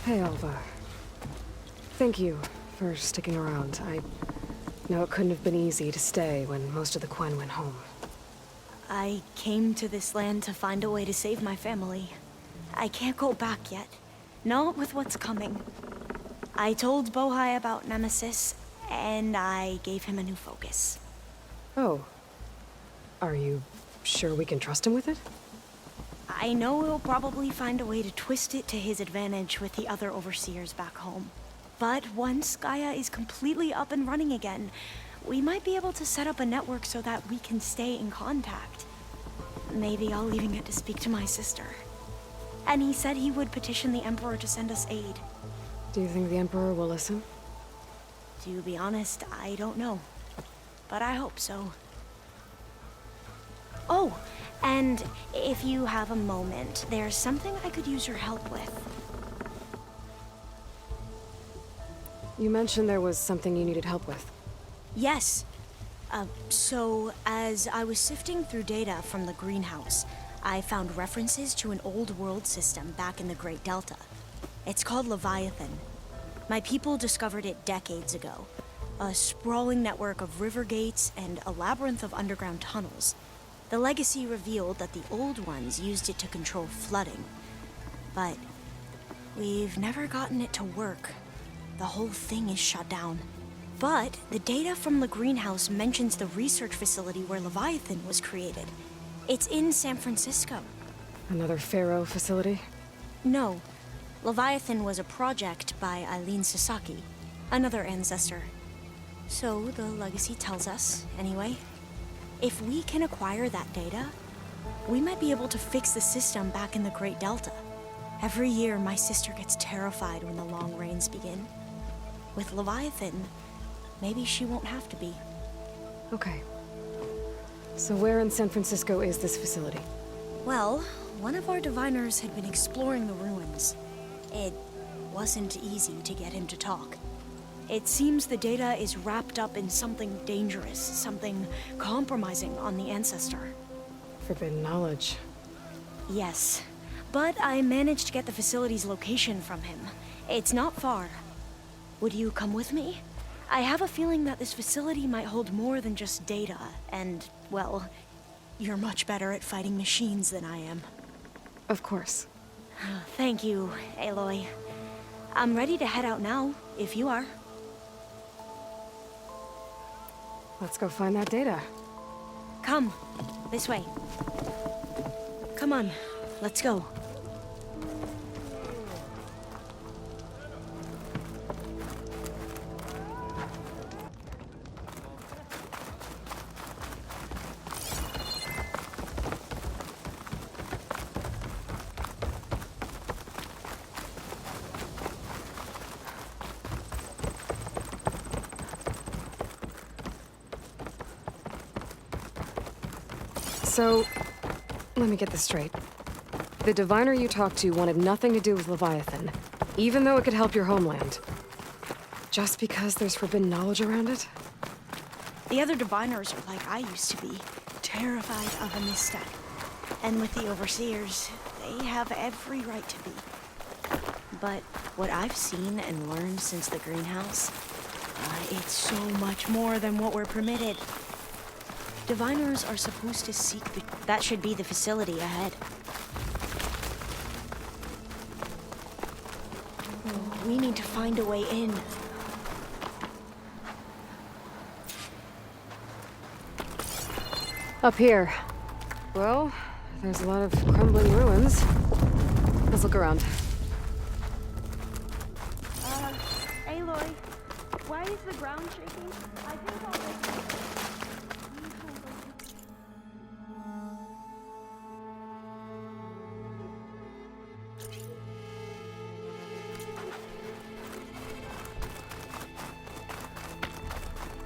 Hey, Alva. Thank you for sticking around. I know it couldn't have been easy to stay when most of the Quen went home. I came to this land to find a way to save my family. I can't go back yet. Not with what's coming. I told Bohai about Nemesis, and I gave him a new focus. Oh. Are you sure we can trust him with it? I know he'll probably find a way to twist it to his advantage with the other overseers back home. But once Gaia is completely up and running again, we might be able to set up a network so that we can stay in contact. Maybe I'll even get to speak to my sister. And he said he would petition the Emperor to send us aid. Do you think the Emperor will listen? To be honest, I don't know. But I hope so. Oh, and if you have a moment, there's something I could use your help with. You mentioned there was something you needed help with. Yes. So, as I was sifting through data from the greenhouse, I found references to an old world system back in the Great Delta. It's called Leviathan. My people discovered it decades ago. A sprawling network of river gates and a labyrinth of underground tunnels. The legacy revealed that the old ones used it to control flooding. But we've never gotten it to work. The whole thing is shut down. But the data from the greenhouse mentions the research facility where Leviathan was created. It's in San Francisco. Another Pharaoh facility? No. Leviathan was a project by Eileen Sasaki, another ancestor. So the legacy tells us, anyway. If we can acquire that data, we might be able to fix the system back in the Great Delta. Every year, my sister gets terrified when the long rains begin. With Leviathan, maybe she won't have to be. Okay. So where in San Francisco is this facility? Well, one of our diviners had been exploring the ruins. It wasn't easy to get him to talk. It seems the data is wrapped up in something dangerous, something compromising on the ancestor. Forbidden knowledge. Yes, but I managed to get the facility's location from him. It's not far. Would you come with me? I have a feeling that this facility might hold more than just data, and, well, you're much better at fighting machines than I am. Of course. Thank you, Aloy. I'm ready to head out now, if you are. Let's go find that data. Come, this way. Come on, let's go. So, let me get this straight. The diviner you talked to wanted nothing to do with Leviathan, even though it could help your homeland. Just because there's forbidden knowledge around it? The other diviners are like I used to be, terrified of a misstep. And with the overseers, they have every right to be. But what I've seen and learned since the greenhouse, it's so much more than what we're permitted. Diviners are supposed to seek that should be the facility ahead. We need to find a way in. Up here. Well, there's a lot of crumbling ruins. Let's look around. Aloy, why is the ground shaking? I think I'll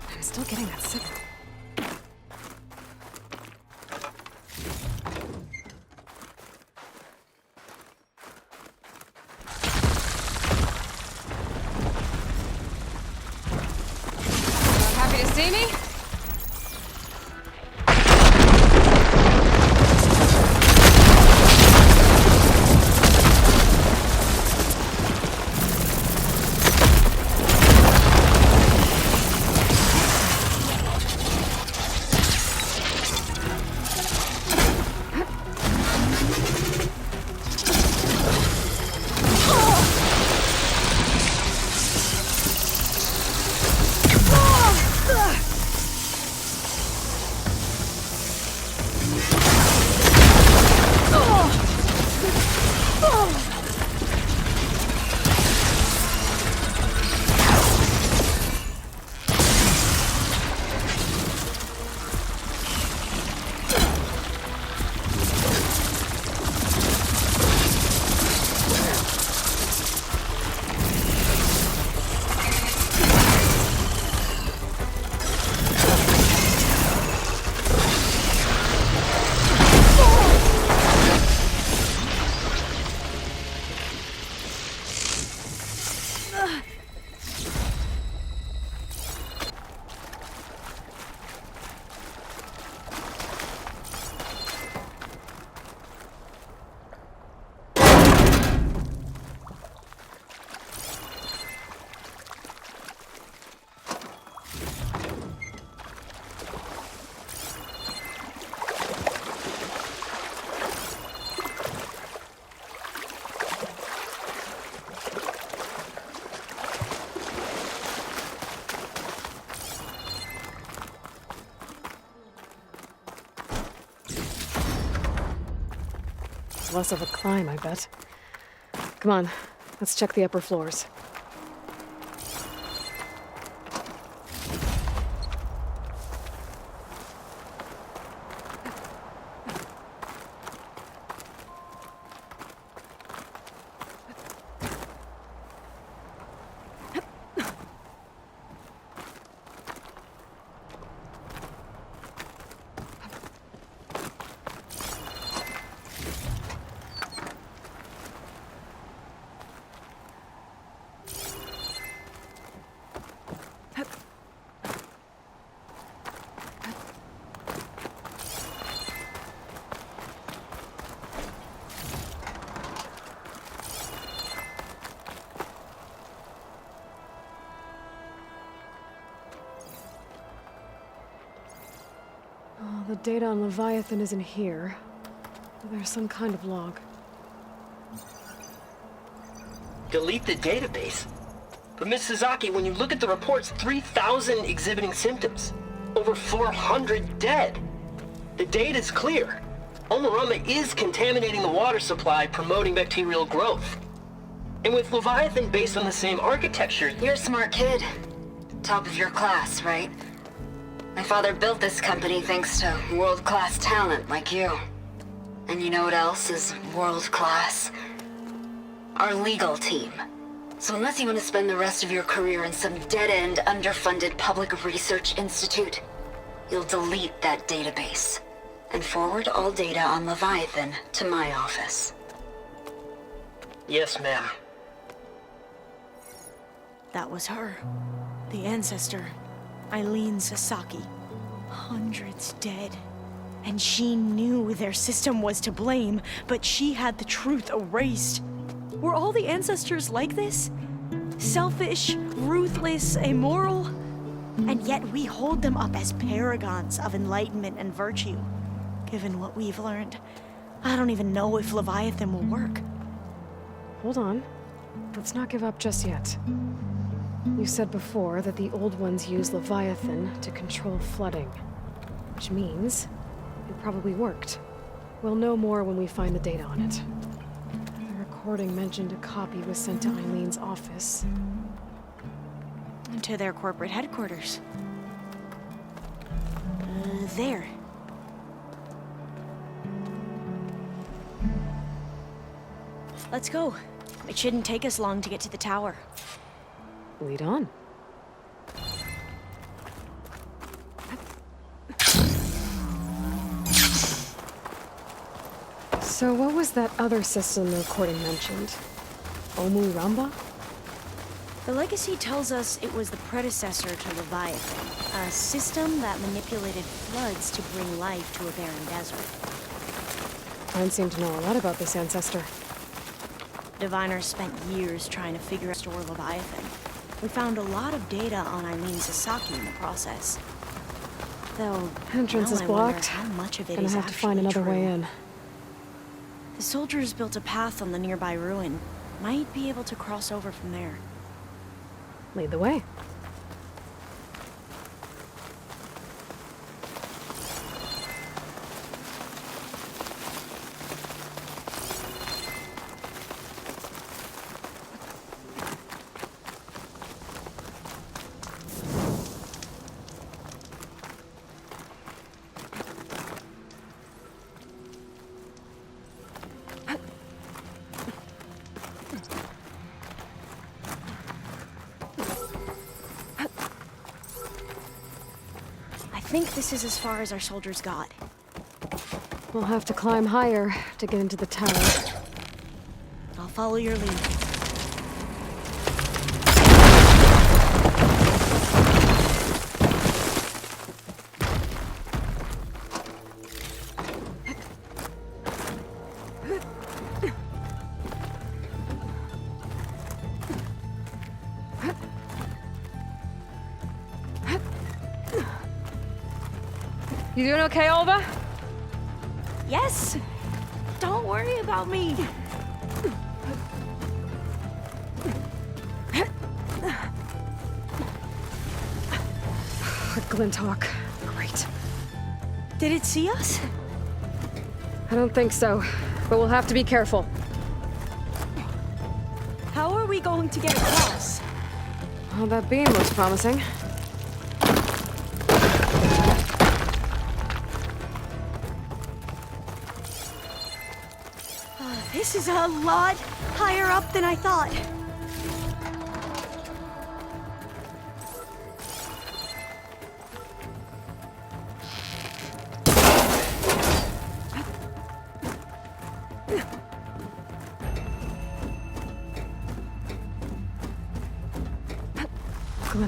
I'm still getting that signal. Happy to see me? less of a climb, I bet. Come on, let's check the upper floors. The data on Leviathan isn't here. There's some kind of log. Delete the database? But Miss Sasaki, when you look at the reports, 3,000 exhibiting symptoms. Over 400 dead. The data's clear. Omarama is contaminating the water supply, promoting bacterial growth. And with Leviathan based on the same architecture... You're a smart kid. Top of your class, right? My father built this company thanks to world-class talent like you. And you know what else is world-class? Our legal team. So unless you want to spend the rest of your career in some dead-end, underfunded public research institute, you'll delete that database and forward all data on Leviathan to my office. Yes, ma'am. That was her. The ancestor. Eileen Sasaki. Hundreds dead. And she knew their system was to blame, but she had the truth erased. Were all the ancestors like this? Selfish, ruthless, immoral? And yet we hold them up as paragons of enlightenment and virtue. Given what we've learned, I don't even know if Leviathan will work. Hold on. Let's not give up just yet. You said before that the old ones use Leviathan to control flooding. Which means it probably worked. We'll know more when we find the data on it. The recording mentioned a copy was sent to Eileen's office. To their corporate headquarters. There. Let's go. It shouldn't take us long to get to the tower. Lead on. So what was that other system the recording mentioned? Omuramba? The legacy tells us it was the predecessor to Leviathan, a system that manipulated floods to bring life to a barren desert. Mine seem to know a lot about this ancestor. Diviners spent years trying to figure out store Leviathan. We found a lot of data on Eileen Sasaki in the process. Though, Entrance is I blocked. wonder how much of it Gonna is have to find actually another way in. The soldiers built a path on the nearby ruin. Might be able to cross over from there. Lead the way. I think this is as far as our soldiers got. We'll have to climb higher to get into the tower. I'll follow your lead. You doing okay, Olva? Yes! Don't worry about me! A glint hawk. Great. Did it see us? I don't think so, but we'll have to be careful. How are we going to get across? Well, that beam looks promising. This is a lot higher up than I thought.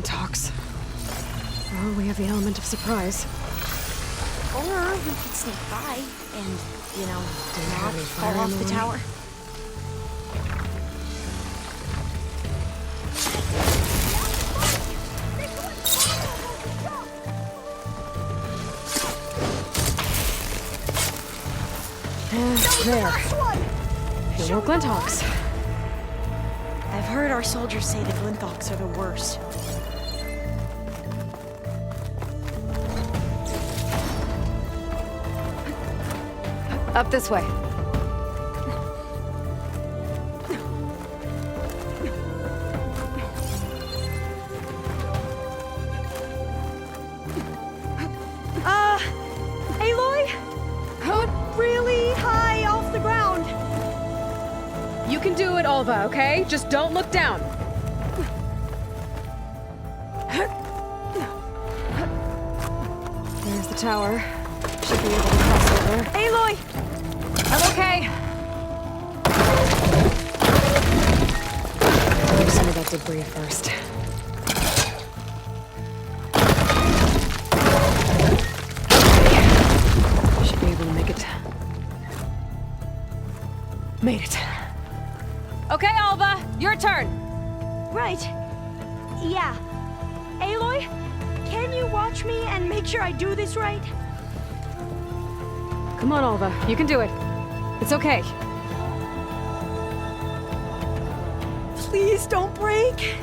Talks. Or we have the element of surprise. Or we could sneak by and, you know, not fall off the tower. There. Few more Glinthawks. I've heard our soldiers say the Glinthawks are the worst. Up this way. Aloy? Really high off the ground. You can do it, Alva, okay? Just don't look down. There's the tower. Should be able to cross over. Aloy! I'm okay. Move some of that debris first. Should be able to make it. Made it. Okay, Alva, your turn. Right. Yeah. Aloy, can you watch me and make sure I do this right? Come on, Alva. You can do it. It's okay. Please don't break.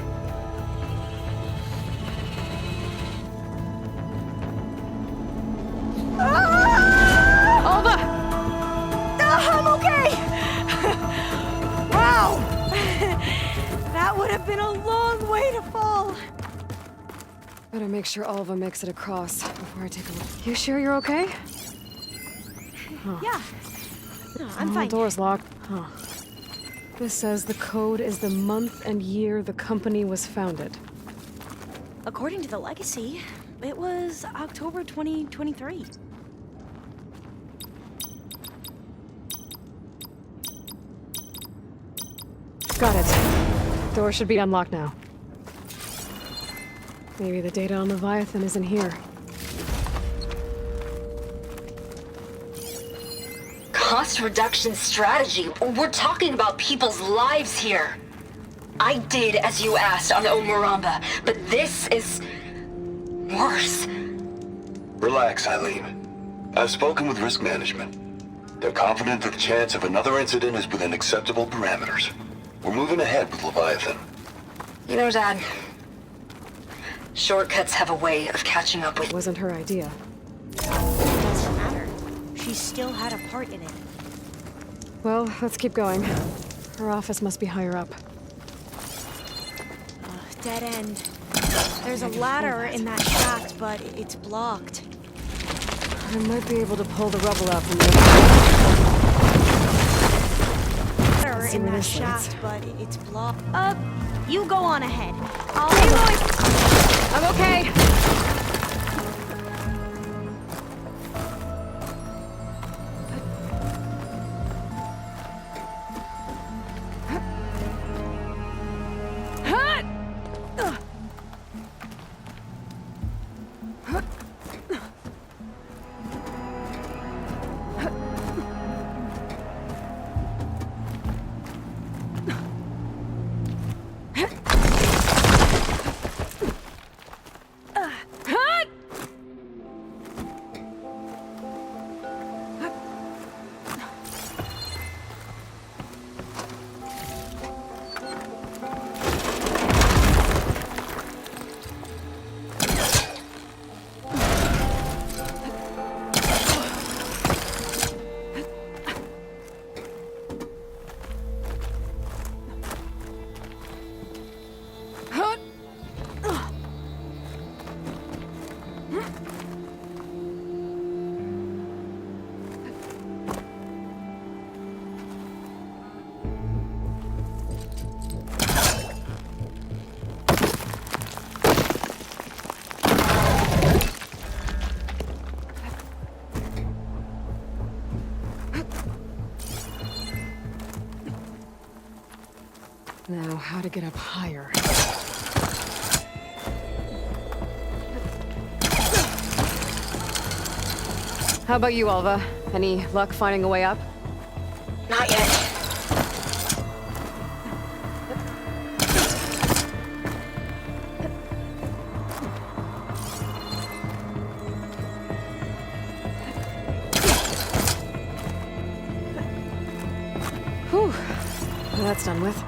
Alva! I'm okay! Wow! That would have been a long way to fall. Better make sure Alva makes it across before I take a look. You sure you're okay? Huh. Yeah. No, I'm fine. The door's locked. Huh. This says the code is the month and year the company was founded. According to the legacy, it was October 2023. Got it. Door should be unlocked now. Maybe the data on Leviathan isn't here. Cost reduction strategy? We're talking about people's lives here. I did as you asked on Omaramba, but this is worse. Relax, Eileen. I've spoken with risk management. They're confident that the chance of another incident is within acceptable parameters. We're moving ahead with Leviathan. You know, Dad, shortcuts have a way of catching up with... It wasn't her idea. Doesn't matter. She still had a part in it. Well, let's keep going. Her office must be higher up. Dead end. There's a ladder in that shaft, but it's blocked. I might be able to pull the rubble out from the Ladder in that shaft, but it's blocked. You go on ahead. I'm okay. Now, how to get up higher. How about you, Alva? Any luck finding a way up? Not yet. Whew. Well, that's done with.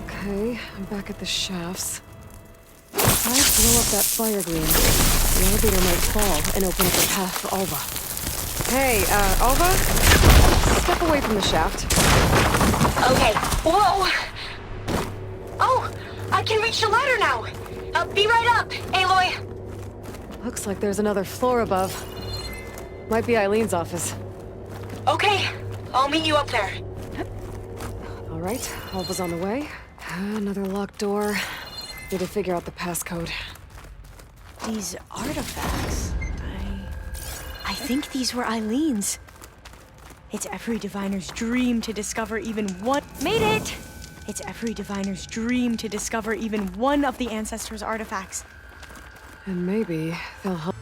Okay, I'm back at the shafts. If I blow up that fire green, the elevator might fall and open up a path for Alva. Hey, Alva? Step away from the shaft. Okay. Whoa! Oh! I can reach the ladder now! Be right up, Aloy! Looks like there's another floor above. Might be Eileen's office. Okay, I'll meet you up there. All right, Alva's on the way. Another locked door. Need to figure out the passcode. These artifacts... I think these were Eileen's. It's every diviner's dream to discover even one... Made it! It's every diviner's dream to discover even one of the ancestors' artifacts. And maybe they'll help.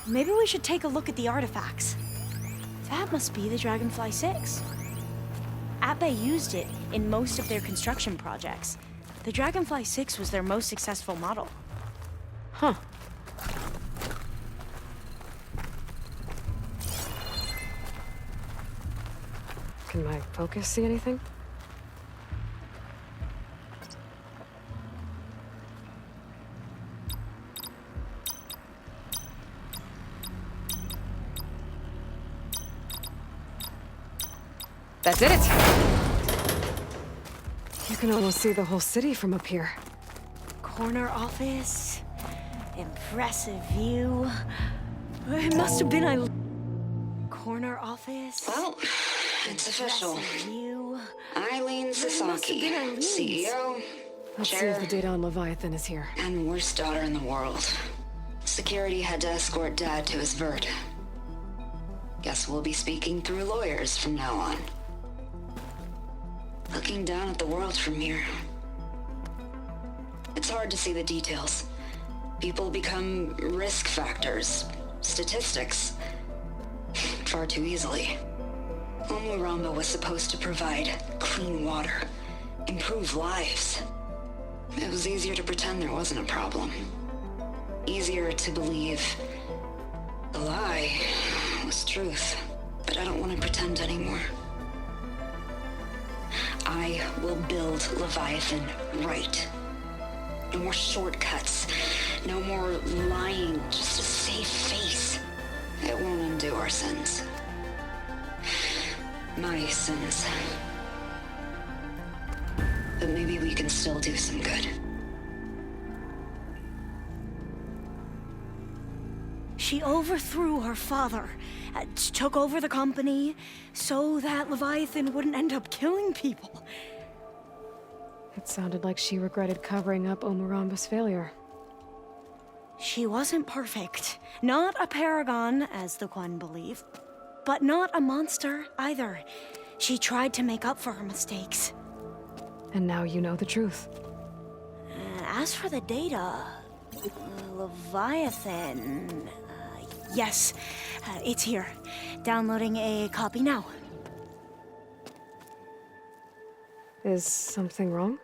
Maybe we should take a look at the artifacts. That must be the Dragonfly 6. Abe used it in most of their construction projects. The Dragonfly 6 was their most successful model. Huh. Can my focus see anything? That did it! You can almost see the whole city from up here. Corner office. Impressive view. It must have been corner office. Well, it's official. Impressive view. Eileen It must have Sasaki, been Eileen's. CEO, Let's see chair, if the data on Leviathan is here. and worst daughter in the world. Security had to escort Dad to his vert. Guess we'll be speaking through lawyers from now on. Looking down at the world from here. It's hard to see the details. People become risk factors, statistics, far too easily. Omuramba was supposed to provide clean water, improve lives. It was easier to pretend there wasn't a problem. Easier to believe the lie was truth. But I don't want to pretend anymore. I will build Leviathan right. No more shortcuts. No more lying just to save face. It won't undo our sins. My sins. But maybe we can still do some good. She overthrew her father, took over the company, so that Leviathan wouldn't end up killing people. It sounded like she regretted covering up Omuramba's failure. She wasn't perfect. Not a paragon, as the Quan believe. But not a monster, either. She tried to make up for her mistakes. And now you know the truth. As for the data... Leviathan... yes, it's here. Downloading a copy now. Is something wrong?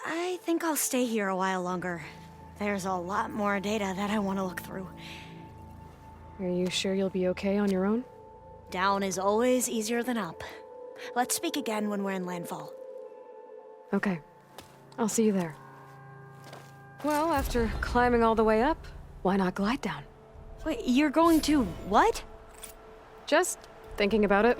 I think I'll stay here a while longer. There's a lot more data that I want to look through. Are you sure you'll be okay on your own? Down is always easier than up. Let's speak again when we're in landfall. Okay. I'll see you there. Well, after climbing all the way up, why not glide down? Wait, you're going to what? Just thinking about it.